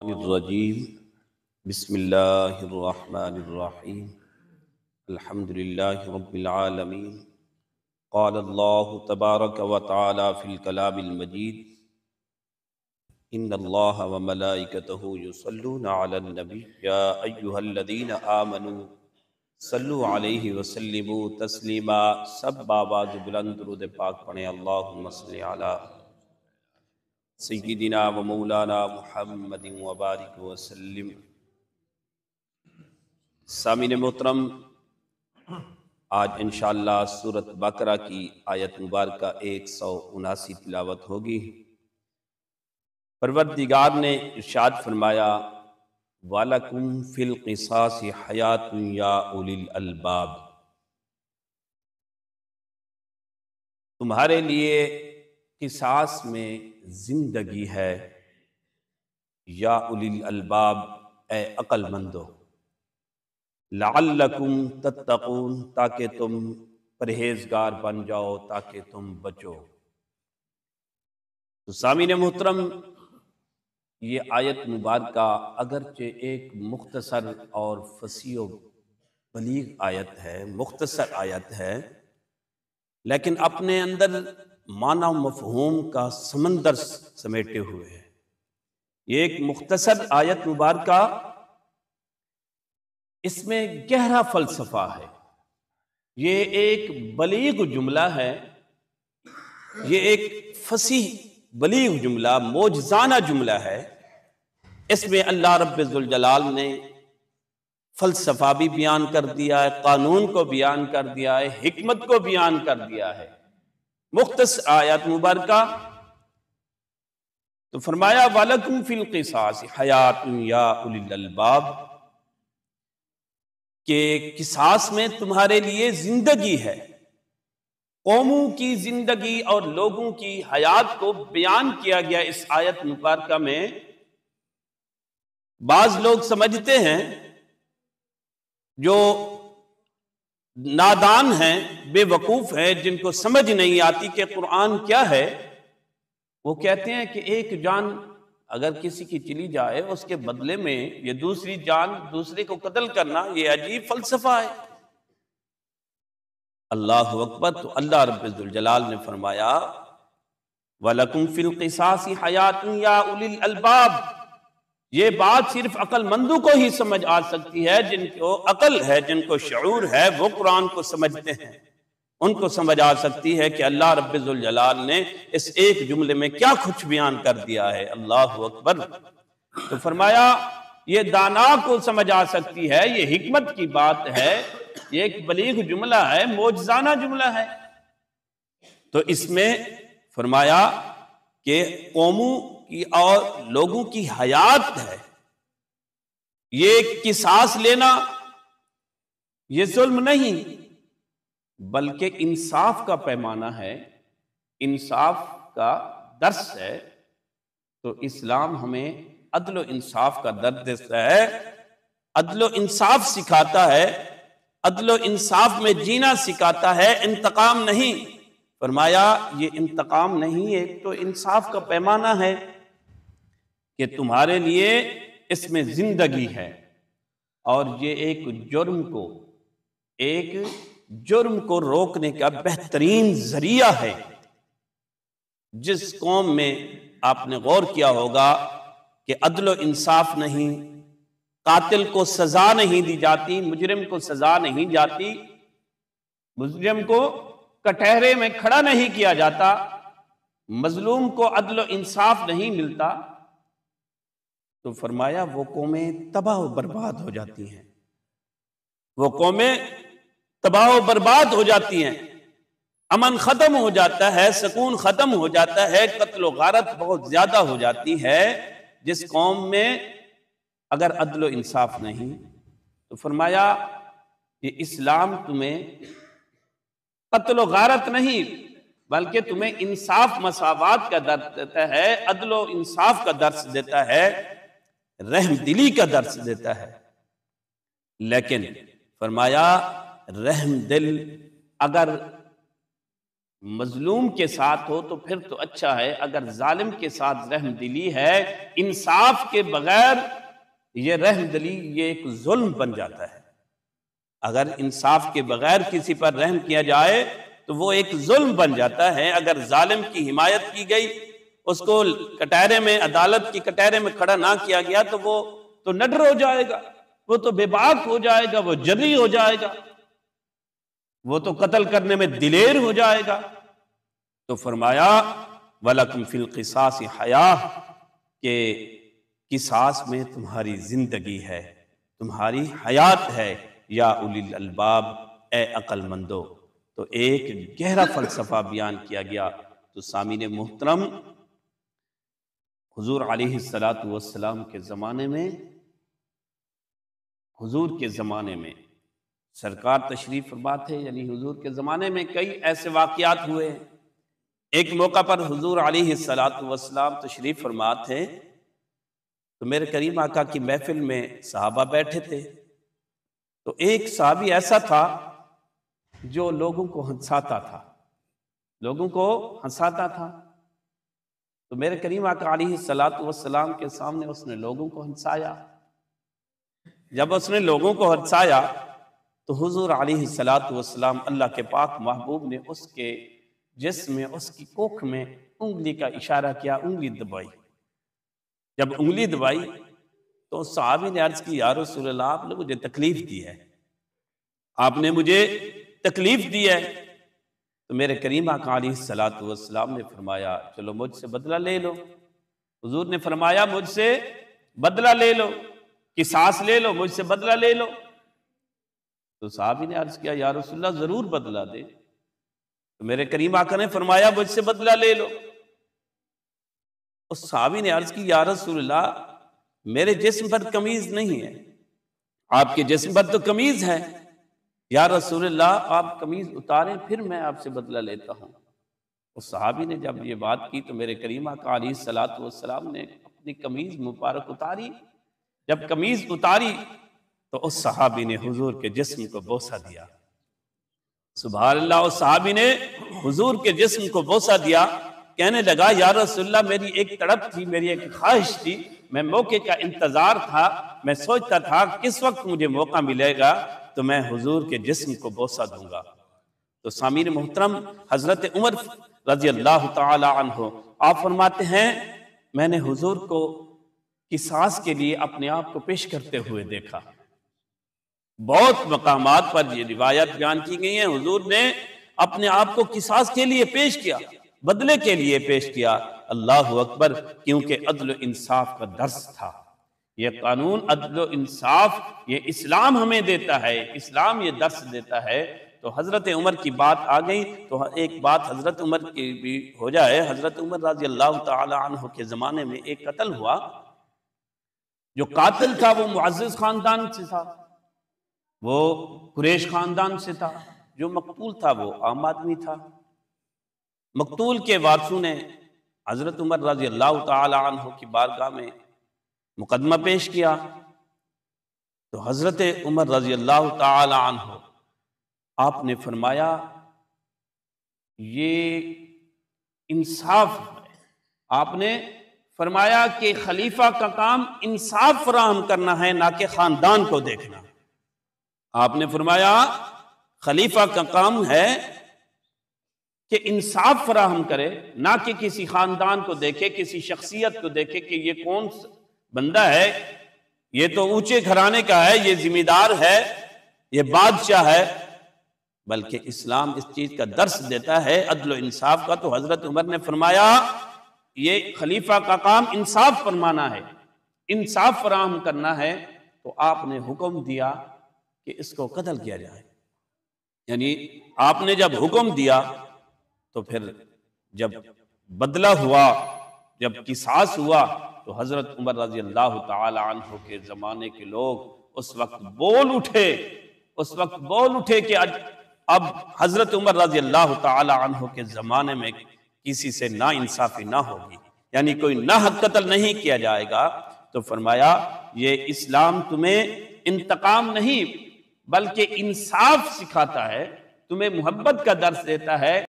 الرجیم بسم اللہ الرحمن الرحیم الحمد للہ رب العالمین قال اللہ تبارک و تعالی فی الکلام المجید ان اللہ وملائکتہ یصلون علی النبی یا ایہا الذین آمنوا صلوا علیہ وسلموا تسلیما۔ سب آواز بلند درود پاک پڑھیں، اللہم صلی علی سیدنا و مولانا محمد وبارک وسلم۔ سامعین محترم، آج انشاءاللہ سورۃ بقرہ کی آیت مبارکہ 179 تلاوت ہوگی۔ پروردگار نے ارشاد فرمایا وَلَكُمْ فِي الْقِصَاصِ حَيَاةٌ يَا أُولِي الْأَلْبَابِ، تمہارے لیے قصاص میں زندگی ہے، یا اولی الالباب، اے عقل مندو، لعلکم تتقون، تاکہ تم پرہیزگار بن جاؤ، تاکہ تم بچو۔ تو سامعین محترم، یہ آیت مبارکہ اگرچہ ایک مختصر اور فصیح و بلیغ آیت ہے، مختصر آیت ہے، لیکن اپنے اندر معنی و مفہوم کا سمندر سمیٹے ہوئے ہے۔ یہ ایک مختصر آیت مبارکہ، اس میں گہرا فلسفہ ہے، یہ ایک بلیغ جملہ ہے، یہ ایک فصیح بلیغ جملہ، معجزانہ جملہ ہے۔ اس میں اللہ رب ذوالجلال نے فلسفہ بھی بیان کر دیا ہے، قانون کو بیان کر دیا ہے، حکمت کو بیان کر دیا ہے۔ مختصر آیت مبارکہ تو فرمایا وَلَكُمْ فِي الْقِصَاصِ حَيَاةٌ يَا أُولِي الْأَلْبَابِ، کہ قصاص میں تمہارے لیے زندگی ہے۔ قوموں کی زندگی اور لوگوں کی حیات کو بیان کیا گیا اس آیت مبارکہ میں۔ بعض لوگ سمجھتے ہیں، جو نادان ہیں، بے وقوف ہیں، جن کو سمجھ نہیں آتی کہ قرآن کیا ہے، وہ کہتے ہیں کہ ایک جان اگر کسی کی چلی جائے، اس کے بدلے میں یہ دوسری جان، دوسرے کو قتل کرنا، یہ عجیب فلسفہ ہے۔ اللہ اکبر۔ تو اللہ رب الجلال نے فرمایا وَلَكُمْ فِي الْقِصَاصِ حَيَاةٌ يَا أُولِي الْأَلْبَابِ، یہ بات صرف عقل مندوں کو ہی سمجھ آ سکتی ہے، جن کو عقل ہے، جن کو شعور ہے، وہ قرآن کو سمجھتے ہیں، ان کو سمجھ آ سکتی ہے کہ اللہ رب ذوالجلال نے اس ایک جملے میں کیا کچھ بیان کر دیا ہے۔ اللہ اکبر۔ تو فرمایا یہ دانا کو سمجھ آ سکتی ہے، یہ حکمت کی بات ہے، یہ ایک بلیغ جملہ ہے، معجزانہ جملہ ہے۔ تو اس میں فرمایا کہ قوموں کی اور لوگوں کی حیات ہے، یہ قصاص لینا یہ ظلم نہیں، بلکہ انصاف کا پیمانہ ہے، انصاف کا درس ہے۔ تو اسلام ہمیں عدل و انصاف کا درس دیتا ہے، عدل و انصاف سکھاتا ہے، عدل و انصاف میں جینا سکھاتا ہے، انتقام نہیں۔ فرمایا یہ انتقام نہیں، ایک تو انصاف کا پیمانہ ہے کہ تمہارے لیے اس میں زندگی ہے، اور یہ ایک جرم کو روکنے کا بہترین ذریعہ ہے۔ جس قوم میں آپ نے غور کیا ہوگا کہ عدل و انصاف نہیں، قاتل کو سزا نہیں دی جاتی، مجرم کو سزا نہیں جاتی، مجرم کو کٹہرے میں کھڑا نہیں کیا جاتا، مظلوم کو عدل و انصاف نہیں ملتا، تو فرمایا وہ قومیں تباہ و برباد ہو جاتی ہیں، وہ قومیں تباہ و برباد ہو جاتی ہیں، امن ختم ہو جاتا ہے، سکون ختم ہو جاتا ہے، قتل و غارت بہت زیادہ ہو جاتی ہے۔ جس قوم میں اگر عدل و انصاف نہیں، تو فرمایا کہ اسلام تمہیں قتل و غارت نہیں، بلکہ تمہیں انصاف مساوات کا درس دیتا ہے، عدل و انصاف کا درس دیتا ہے، رحم دلی کا درس دیتا ہے۔ لیکن فرمایا رحم دل اگر مظلوم کے ساتھ ہو تو پھر تو اچھا ہے، اگر ظالم کے ساتھ رحم دلی ہے انصاف کے بغیر، یہ رحم دلی یہ ایک ظلم بن جاتا ہے۔ اگر انصاف کے بغیر کسی پر رحم کیا جائے تو وہ ایک ظلم بن جاتا ہے۔ اگر ظالم کی حمایت کی گئی، اس کو کٹہرے میں، عدالت کی کٹہرے میں کھڑا نہ کیا گیا تو وہ تو نڈر ہو جائے گا، وہ تو بے باک ہو جائے گا، وہ جری ہو جائے گا، وہ تو قتل کرنے میں دلیر ہو جائے گا۔ تو فرمایا وَلَكُمْ فِي الْقِصَاصِ حَيَاةٌ، کہ قصاص میں تمہاری زندگی ہے، تمہاری حیات ہے، یا اولی الالباب، اے عقل مندو۔ تو ایک گہرا فلسفہ بیان کیا گیا۔ تو سامعین محترم، حضور علیہ السلام کے زمانے میں، حضور کے زمانے میں سرکار تشریف فرما تھے، یعنی حضور کے زمانے میں کئی ایسے واقعات ہوئے ہیں۔ ایک موقع پر حضور علیہ السلام تشریف فرما تھے تو میرے کریم آقا کی محفل میں صحابہ بیٹھے تھے، تو ایک صحابی ایسا تھا جو لوگوں کو ہنساتا تھا، لوگوں کو ہنساتا تھا۔ تو میرے کریم آقا علیہ السلام کے سامنے اس نے لوگوں کو ہنسایا۔ جب اس نے لوگوں کو ہنسایا تو حضور علیہ السلام، اللہ کے پاک محبوب نے اس کے جسم میں، اس کی کوکھ میں انگلی کا اشارہ کیا، انگلی دبائی۔ جب انگلی دبائی تو صحابی نے عرض کی، یا رسول اللہ، آپ نے مجھے تکلیف دی ہے، آپ نے مجھے تکلیف دی ہے۔ تو میرے کریم آقا علیہ السلام نے فرمایا، چلو مجھ سے بدلہ لے لو۔ حضور نے فرمایا، مجھ سے بدلہ لے لو، قصاص لے لو، مجھ سے بدلہ لے لو۔ تو صحابی نے عرض کیا، یا رسول اللہ ضرور بدلہ دے۔ تو میرے کریم آقا نے فرمایا، مجھ سے بدلہ لے لو۔ اس صحابی نے عرض کی، یا رسول اللہ، میرے جسم پر قمیض نہیں ہے، آپ کے جسم پر تو قمیض ہے، یا رسول اللہ آپ قمیض اتاریں پھر میں آپ سے بدلہ لیتا ہوں۔ اس صحابی نے جب یہ بات کی تو میرے کریم آقا علیہ السلام نے اپنی قمیض مبارک اتاری۔ جب قمیض اتاری تو اس صحابی نے حضور کے جسم کو بوسہ دیا۔ سبحان اللہ، اس صحابی نے حضور کے جسم کو بوسہ دیا، کہنے لگا، یا رسول اللہ، میری ایک تڑپ تھی، میری ایک خواہش تھی، میں موقع کا انتظار تھا، میں سوچتا تھا کس وقت مجھے موقع ملے گا تو میں حضور کے جسم کو بوسہ دوں گا۔ تو سامعین محترم، حضرت عمر رضی اللہ تعالی عنہ آپ فرماتے ہیں، میں نے حضور کو قصاص کے لیے اپنے آپ کو پیش کرتے ہوئے دیکھا۔ بہت مقامات پر یہ روایت بیان کی گئی ہیں، حضور نے اپنے آپ کو قصاص کے لیے پیش کیا، بدلے کے لیے پیش کیا۔ اللہ اکبر، کیونکہ عدل و انصاف کا درس تھا۔ یہ قانون عدل و انصاف یہ اسلام ہمیں دیتا ہے، اسلام یہ درس دیتا ہے۔ تو حضرت عمر کی بات آ گئی تو ایک بات حضرت عمر کی بھی ہو جائے۔ حضرت عمر رضی اللہ تعالی عنہ کے زمانے میں ایک قتل ہوا، جو قاتل تھا وہ معزز خاندان سے تھا، وہ قریش خاندان سے تھا، جو مقتول تھا وہ عام آدمی تھا۔ مقتول کے وارثوں نے حضرت عمر رضی اللہ تعالی عنہ کی بارگاہ میں مقدمہ پیش کیا تو حضرت عمر رضی اللہ تعالی عنہ آپ نے فرمایا، یہ انصاف ہے۔ آپ نے فرمایا کہ خلیفہ کا کام انصاف فراہم کرنا ہے، نہ کہ خاندان کو دیکھنا۔ آپ نے فرمایا خلیفہ کا کام ہے کہ انصاف فراہم کرے، نہ کہ کسی خاندان کو دیکھے، کسی شخصیت کو دیکھے کہ یہ کون بندہ ہے، یہ تو اونچے گھرانے کا ہے، یہ ذمہ دار ہے، یہ بادشاہ ہے، بلکہ اسلام اس چیز کا درس دیتا ہے عدل و انصاف کا۔ تو حضرت عمر نے فرمایا یہ خلیفہ کا کام انصاف فرمانا ہے، انصاف فراہم کرنا ہے۔ تو آپ نے حکم دیا کہ اس کو قتل کیا جائے، یعنی آپ نے جب حکم دیا تو پھر جب بدلہ ہوا، جب قصاص ہوا تو حضرت عمر رضی اللہ تعالی عنہ کے زمانے کے لوگ اس وقت بول اٹھے کہ اب حضرت عمر رضی اللہ تعالی عنہ کے زمانے میں کسی سے نا انصافی نہ ہوگی، یعنی کوئی ناحق قتل نہیں کیا جائے گا۔ تو فرمایا یہ اسلام تمہیں انتقام نہیں بلکہ انصاف سکھاتا ہے، تمہیں محبت کا درس دیتا ہے۔